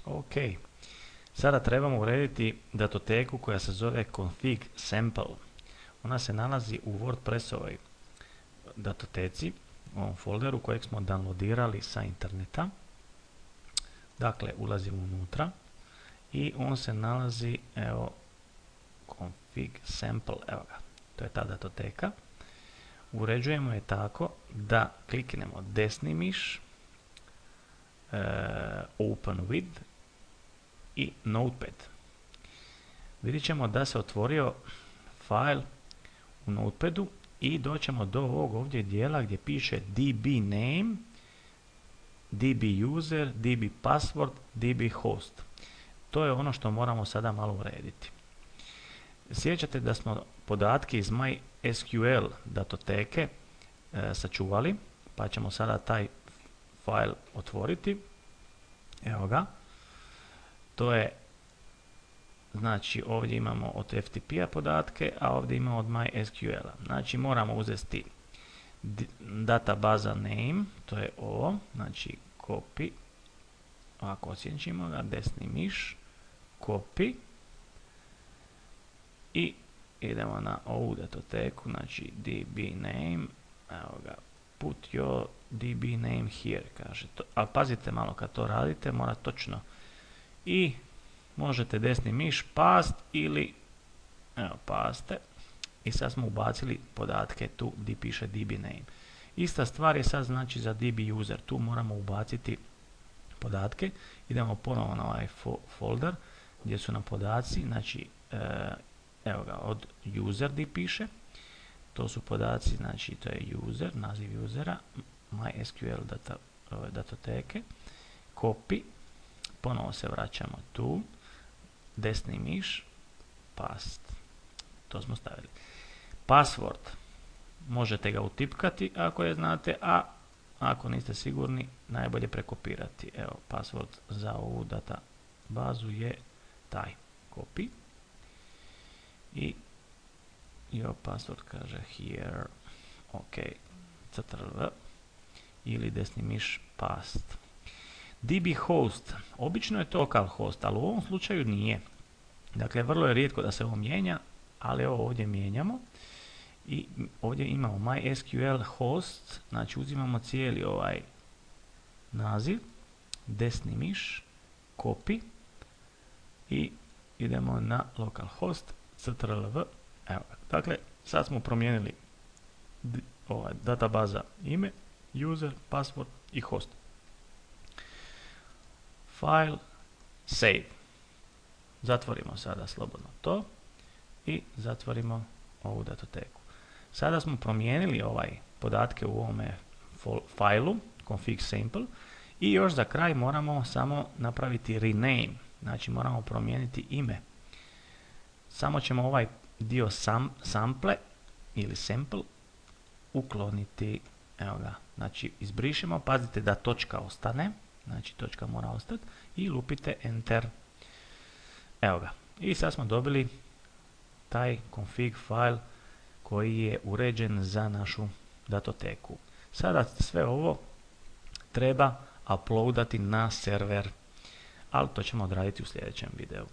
Ok, sada trebamo urediti datoteku koja se zove config sample. Ona se nalazi u WordPressovoj datoteci, u ovom folderu kojeg smo downloadirali sa interneta. Dakle, ulazimo unutra i on se nalazi, evo, config sample, evo ga, to je ta datoteka. Uređujemo je tako da kliknemo desni miš, open with i notepad. Vidjet ćemo da se otvorio file u notepadu i doćemo do ovog ovdje dijela gdje piše db name, db user, db password, db host. To je ono što moramo sada malo urediti. Sjećate da smo podatke iz MySQL datoteke sačuvali, pa ćemo sada taj file otvoriti. Evo ga. To je, znači ovdje imamo od FTP-a podatke, a ovdje imamo od MySQL-a. Znači moramo uzeti databaza name, to je ovo, znači copy, ovako osjećamo ga, desni miš, copy, i idemo na ovu datoteku, znači db name, evo ga, put your db name here, kaže to. Ali pazite malo, kad to radite, mora točno. I možete desni miš past ili, evo, paste. I sad smo ubacili podatke tu gdje piše db name. Ista stvar je sad znači za db user, tu moramo ubaciti podatke. Idemo ponovo na ovaj folder gdje su nam podaci, znači evo ga, od user gdje piše, to su podaci, znači to je user, naziv usera, MySQL datoteke, copy, ponovo se vraćamo tu, desni miš, paste, to smo stavili. Password, možete ga utipkati ako je znate, a ako niste sigurni, najbolje prekopirati. Evo, password za ovu databazu je taj, copy. I your password kaže here, ok, ctrl ili desni miš past. db host, obično je to local host, ali u ovom slučaju nije. Dakle, vrlo je rijetko da se ovo mijenja, ali ovo ovdje mijenjamo. I ovdje imamo MySQL host, znači uzimamo cijeli ovaj naziv, desni miš, copy i idemo na localhost, ctrl-v, evo. Dakle, sad smo promijenili databaza ime, user, password i host. File, save. Zatvorimo sada slobodno to i zatvorimo ovu datoteku. Sada smo promijenili podatke u ovome failu, config sample, i još za kraj moramo samo napraviti rename, znači moramo promijeniti ime. Samo ćemo ovaj dio sample ili sample ukloniti, evo ga, znači izbrišemo, pazite da točka ostane, znači točka mora ostati i lupite enter, evo ga. I sad smo dobili taj config file koji je uređen za našu datoteku. Sada sve ovo treba uploadati na server, ali to ćemo odraditi u sljedećem videu.